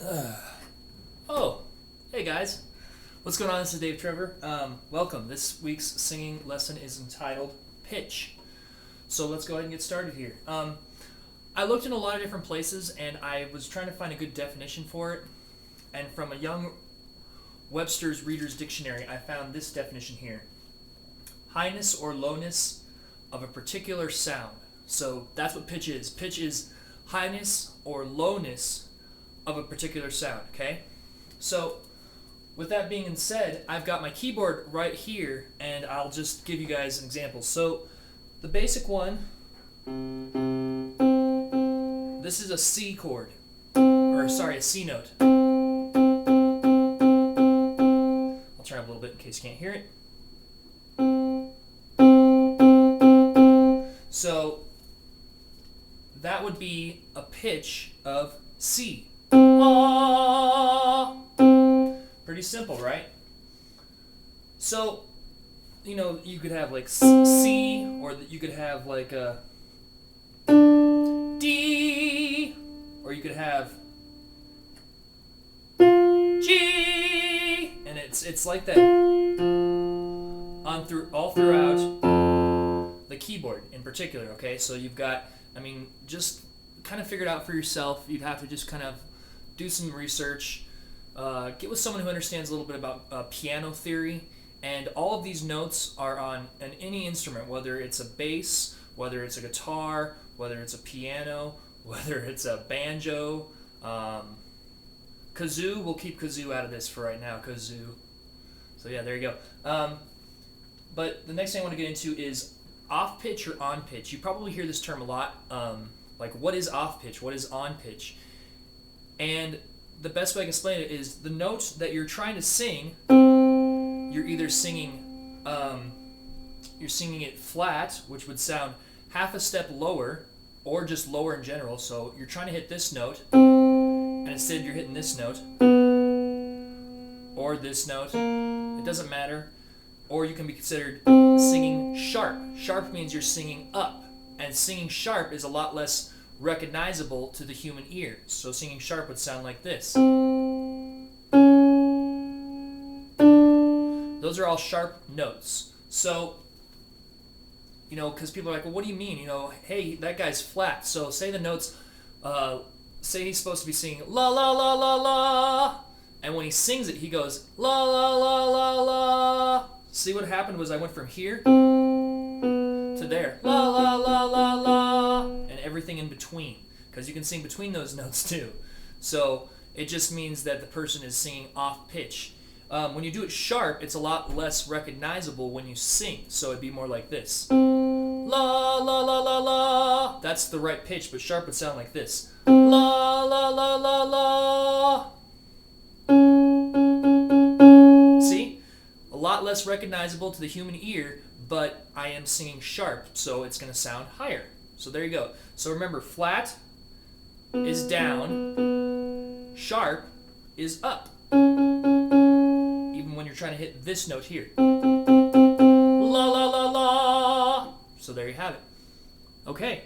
Oh, hey guys. What's going on? This is Dave Trevor. Welcome. This week's singing lesson is entitled Pitch. So let's go ahead and get started here. I looked in a lot of different places and I was trying to find a good definition for it. And from a young Webster's Reader's Dictionary, I found this definition here: highness or lowness of a particular sound. So that's what pitch is. Pitch is highness or lowness of a particular sound, okay? So with that being said, I've got my keyboard right here and I'll just give you guys an example. So the basic one, this is a C chord, or sorry, a C note. I'll turn up a little bit in case you can't hear it. So that would be a pitch of C. Ah. Pretty simple, right? So, you could have like C, or you could have like a D, or you could have G, and it's like that all throughout the keyboard in particular. Okay, so you've got, just kind of figure it out for yourself. You'd have to just kind of do some research, get with someone who understands a little bit about piano theory, and all of these notes are on any instrument, whether it's a bass, whether it's a guitar, whether it's a piano, whether it's a banjo, kazoo. We'll keep kazoo out of this for right now, kazoo. So yeah, there you go. But the next thing I want to get into is off pitch or on pitch. You probably hear this term a lot, like what is off pitch, what is on pitch? And the best way I can explain it is the note that you're trying to sing, you're either singing, you're singing it flat, which would sound half a step lower, or just lower in general. So you're trying to hit this note, and instead you're hitting this note, or this note. It doesn't matter. Or you can be considered singing sharp. Sharp means you're singing up, and singing sharp is a lot less recognizable to the human ear. So singing sharp would sound like this. Those are all sharp notes. So, because people are like, well, what do you mean? Hey, that guy's flat. So say the notes, say he's supposed to be singing la la la la la, and when he sings it, he goes la la la la la. See, what happened was I went from here to there, la la la la la, and everything in between, because you can sing between those notes too. So it just means that the person is singing off pitch. When you do it sharp, it's a lot less recognizable when you sing. So it'd be more like this, la la la la la. That's the right pitch, but sharp would sound like this, la la la la la. See? A lot less recognizable to the human ear, but I am singing sharp, so it's going to sound higher. So there you go. So remember, flat is down, sharp is up. Even when you're trying to hit this note here. La la la la. So there you have it. Okay.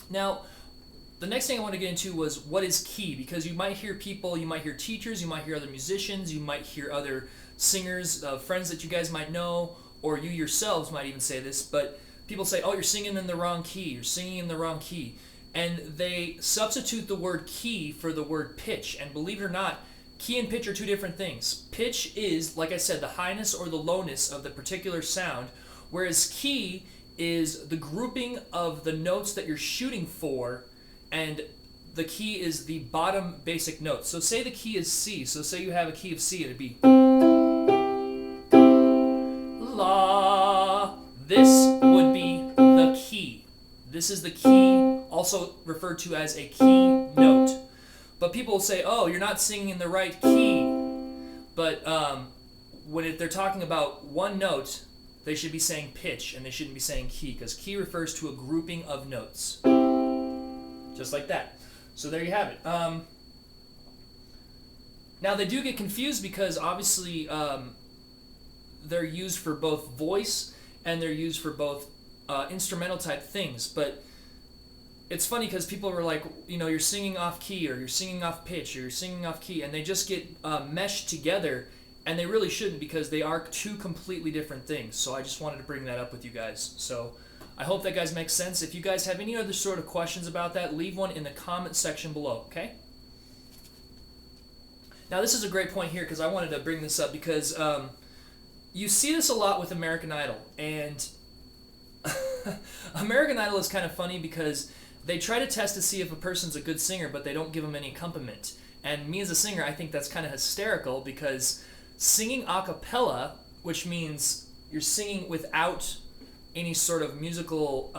Now, the next thing I want to get into was what is key, because you might hear people, you might hear teachers, you might hear other musicians, you might hear other singers, friends that you guys might know, or you yourselves might even say this, but people say, oh, you're singing in the wrong key, you're singing in the wrong key, and they substitute the word key for the word pitch, and believe it or not, key and pitch are two different things. Pitch is, like I said, the highness or the lowness of the particular sound, whereas key is the grouping of the notes that you're shooting for, and the key is the bottom basic note. So say the key is C. So say you have a key of C, and it'd be La. This would be the key. This is the key, also referred to as a key note. But people will say, oh, you're not singing in the right key. But when they're talking about one note, they should be saying pitch, and they shouldn't be saying key, because key refers to a grouping of notes. Just like that. So there you have it. Now they do get confused because obviously they're used for both voice and they're used for both instrumental type things. But it's funny because people were like, you're singing off key, or you're singing off pitch, or you're singing off key, and they just get meshed together, and they really shouldn't, because they are two completely different things. So I just wanted to bring that up with you guys. So I hope that guys makes sense. If you guys have any other sort of questions about that, leave one in the comment section below, okay? Now this is a great point here, because I wanted to bring this up because you see this a lot with American Idol, and American Idol is kind of funny because they try to test to see if a person's a good singer, but they don't give them any accompaniment. And me as a singer, I think that's kind of hysterical, because singing a cappella, which means you're singing without any sort of musical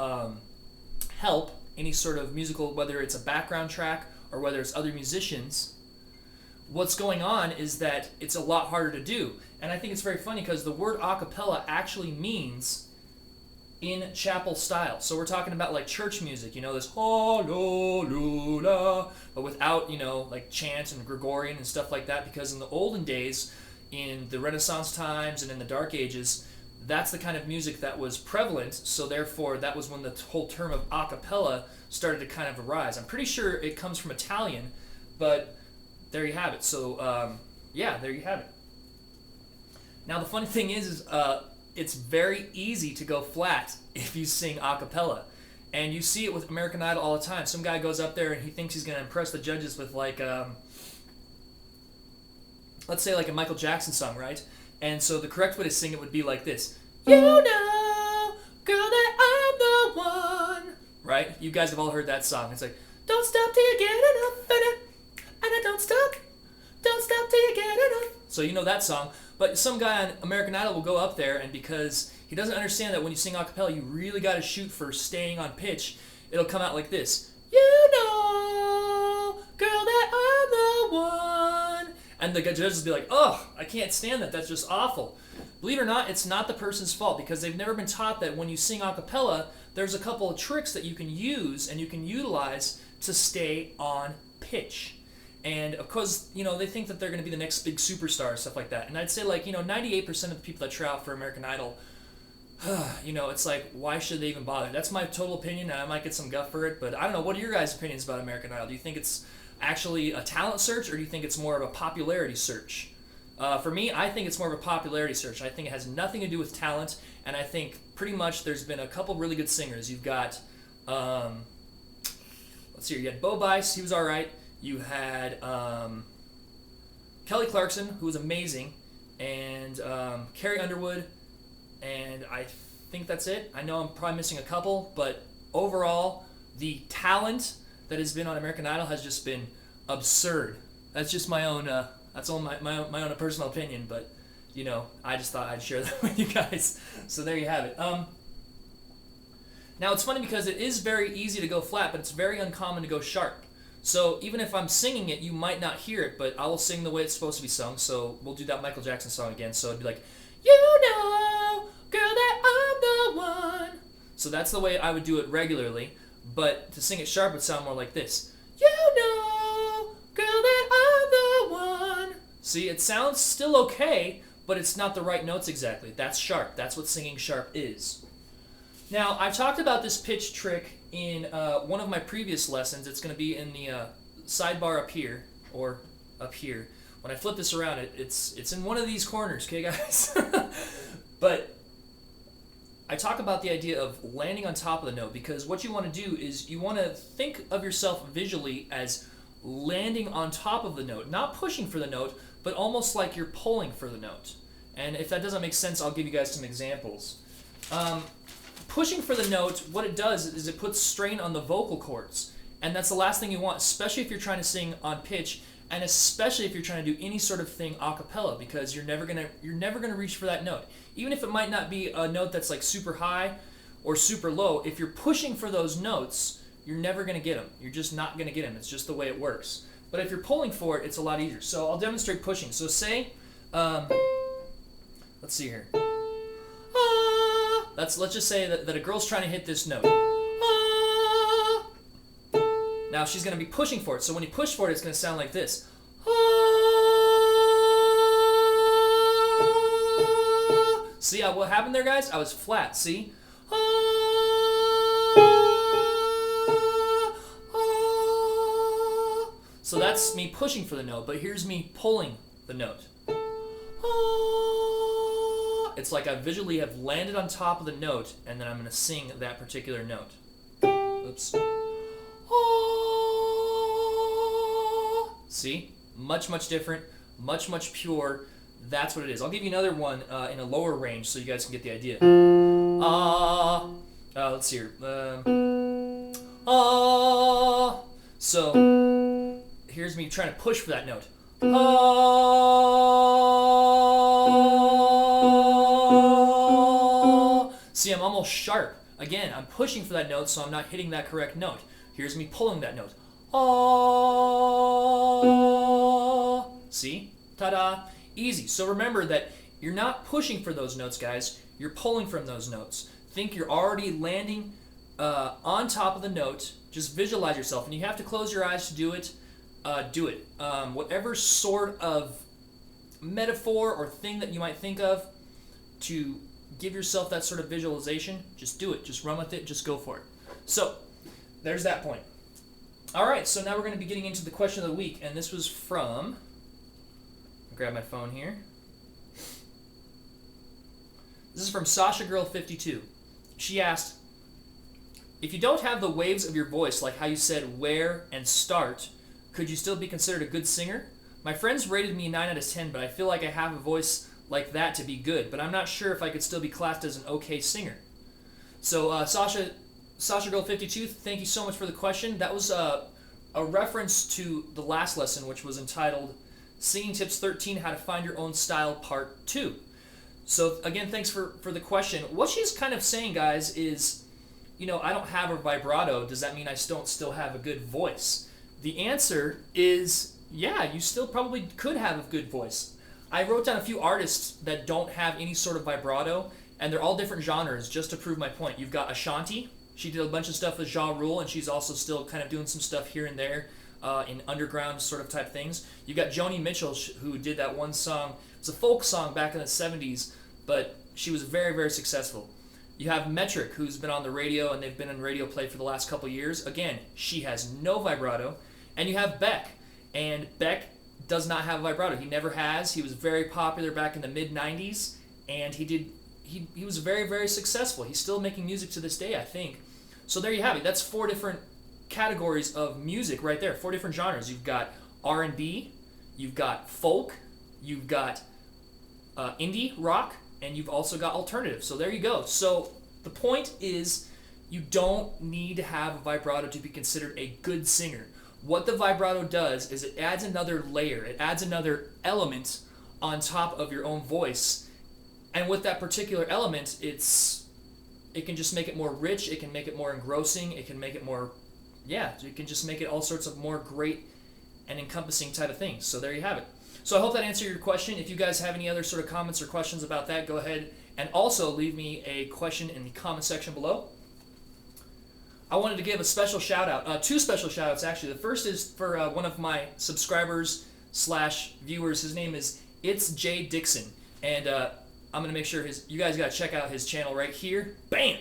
help, any sort of musical, whether it's a background track or whether it's other musicians, what's going on is that it's a lot harder to do. And I think it's very funny because the word a cappella actually means in chapel style. So we're talking about like church music, this hallelujah, but without, like chant and Gregorian and stuff like that, because in the olden days, in the Renaissance times and in the Dark Ages, that's the kind of music that was prevalent, so therefore that was when the whole term of a cappella started to kind of arise. I'm pretty sure it comes from Italian, but there you have it. So, yeah, there you have it. Now the funny thing is it's very easy to go flat if you sing a cappella. And you see it with American Idol all the time. Some guy goes up there and he thinks he's going to impress the judges with like, let's say like a Michael Jackson song, right? And so the correct way to sing it would be like this. You know, girl, that I'm the one. Right? You guys have all heard that song. It's like, don't stop till you get enough, and I don't stop till you get enough. So you know that song. But some guy on American Idol will go up there, and because he doesn't understand that when you sing a cappella, you really got to shoot for staying on pitch, it'll come out like this. You know, girl, that I'm the one. And the judges will be like, oh, I can't stand that. That's just awful. Believe it or not, it's not the person's fault, because they've never been taught that when you sing a cappella, there's a couple of tricks that you can use and you can utilize to stay on pitch. And of course, they think that they're going to be the next big superstar, stuff like that. And I'd say 98% of the people that try out for American Idol, it's like, why should they even bother? That's my total opinion, and I might get some guff for it, but I don't know. What are your guys' opinions about American Idol? Do you think it's actually a talent search, or do you think it's more of a popularity search? For me, I think it's more of a popularity search. I think it has nothing to do with talent, and I think pretty much there's been a couple really good singers. You've got, let's see, you had Bo Bice, he was all right. You had Kelly Clarkson, who was amazing, and Carrie Underwood, and I think that's it. I know I'm probably missing a couple, but overall, the talent that has been on American Idol has just been absurd. That's just my own, that's all my own personal opinion, but, I just thought I'd share that with you guys. So there you have it. Now, it's funny because it is very easy to go flat, but it's very uncommon to go sharp. So even if I'm singing it, you might not hear it, but I will sing the way it's supposed to be sung. So we'll do that Michael Jackson song again. So it'd be like, you know, girl, that I'm the one. So that's the way I would do it regularly. But to sing it sharp would sound more like this. You know, girl, that I'm the one. See, it sounds still okay, but it's not the right notes exactly. That's sharp. That's what singing sharp is. Now, I've talked about this pitch trick in one of my previous lessons. It's going to be in the sidebar up here, or up here. When I flip this around, it's in one of these corners, okay, guys? But I talk about the idea of landing on top of the note, because what you want to do is you want to think of yourself visually as landing on top of the note, not pushing for the note, but almost like you're pulling for the note. And if that doesn't make sense, I'll give you guys some examples. Pushing for the note, what it does is it puts strain on the vocal cords, and that's the last thing you want, especially if you're trying to sing on pitch, and especially if you're trying to do any sort of thing a cappella, because you're never gonna reach for that note, even if it might not be a note that's like super high or super low. If you're pushing for those notes, you're never gonna get them. You're just not gonna get them. It's just the way it works. But if you're pulling for it, it's a lot easier. So I'll demonstrate pushing. So say, let's see here. Let's just say that a girl's trying to hit this note. Now she's going to be pushing for it. So when you push for it, it's going to sound like this. See what happened there, guys? I was flat. See? that's me pushing for the note, but here's me pulling the note. It's like I visually have landed on top of the note, and then I'm going to sing that particular note. Oops. See? Much, much different, much, much pure. That's what it is. I'll give you another one in a lower range so you guys can get the idea. Let's see here. So, here's me trying to push for that note. See, I'm almost sharp. Again, I'm pushing for that note, so I'm not hitting that correct note. Here's me pulling that note. See? Ta-da! Easy. So remember that you're not pushing for those notes, guys. You're pulling from those notes. Think you're already landing on top of the note. Just visualize yourself. And you have to close your eyes to do it. Do it. Whatever sort of metaphor or thing that you might think of to give yourself that sort of visualization, just do it. Just run with it. Just go for it. So, there's that point. All right, so now we're going to be getting into the question of the week. And this was from... grab my phone here. This is from Sasha Girl 52. She asked, if you don't have the waves of your voice, like how you said where and start, could you still be considered a good singer? My friends rated me 9 out of 10, but I feel like I have a voice like that to be good, but I'm not sure if I could still be classed as an okay singer. So Sasha Girl 52, thank you so much for the question. That was a reference to the last lesson, which was entitled Singing Tips 13, How to Find Your Own Style, Part 2. So, again, thanks for the question. What she's kind of saying, guys, is, you know, I don't have a vibrato. Does that mean I don't still have a good voice? The answer is, yeah, you still probably could have a good voice. I wrote down a few artists that don't have any sort of vibrato, and they're all different genres, just to prove my point. You've got Ashanti. She did a bunch of stuff with Ja Rule, and she's also still kind of doing some stuff here and there. In underground sort of type things. You got Joni Mitchell, who did that one song. It's a folk song back in the 70s, but she was very, very successful. You have Metric, who's been on the radio, and they've been in radio play for the last couple years. Again, she has no vibrato. And you have Beck, and Beck does not have vibrato. He never has. He was very popular back in the mid-90s, and he was very, very successful. He's still making music to this day, I think. So there you have it. That's 4 different categories of music right there, 4 different genres. You've got R&B, you've got folk, you've got indie rock, and you've also got alternative. So there you go. So the point is, you don't need to have a vibrato to be considered a good singer. What the vibrato does is it adds another layer, it adds another element on top of your own voice. And with that particular element, it can just make it more rich, it can make it more engrossing, it can make it more you can just make it all sorts of more great and encompassing type of things. So there you have it. So I hope that answered your question. If you guys have any other sort of comments or questions about that, go ahead and also leave me a question in the comment section below. I wanted to give a special shout out, 2 special shout outs actually. The first is for one of my subscribers / viewers. His name is It's Jay Dixon, and I'm gonna make sure you guys gotta check out his channel right here. Bam!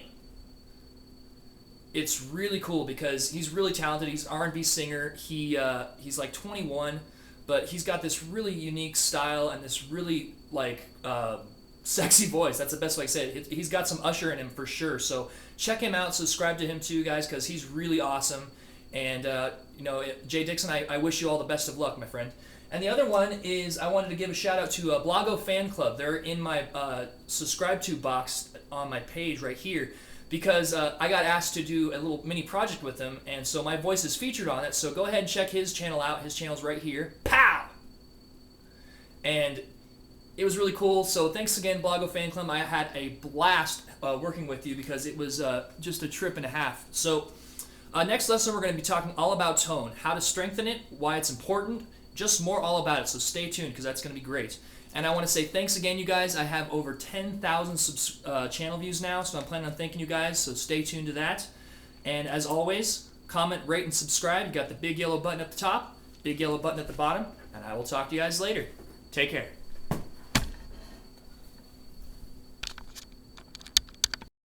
It's really cool because he's really talented. He's an R&B singer. He's like 21, but he's got this really unique style and this really like sexy voice. That's the best way to say it. He's got some Usher in him for sure. So check him out. Subscribe to him too, guys, because he's really awesome. And Jay Dixon, I wish you all the best of luck, my friend. And the other one is I wanted to give a shout out to Blago Fan Club. They're in my subscribe to box on my page right here. Because I got asked to do a little mini project with him, and so my voice is featured on it, so go ahead and check his channel out. His channel's right here. Pow! And it was really cool, so thanks again, Blago Fan Club. I had a blast working with you because it was just a trip and a half. So next lesson, we're going to be talking all about tone, how to strengthen it, why it's important, just more all about it, so stay tuned because that's going to be great. And I want to say thanks again, you guys. I have over 10,000 channel views now, so I'm planning on thanking you guys, so stay tuned to that. And as always, comment, rate, and subscribe. You got the big yellow button at the top, big yellow button at the bottom, and I will talk to you guys later. Take care.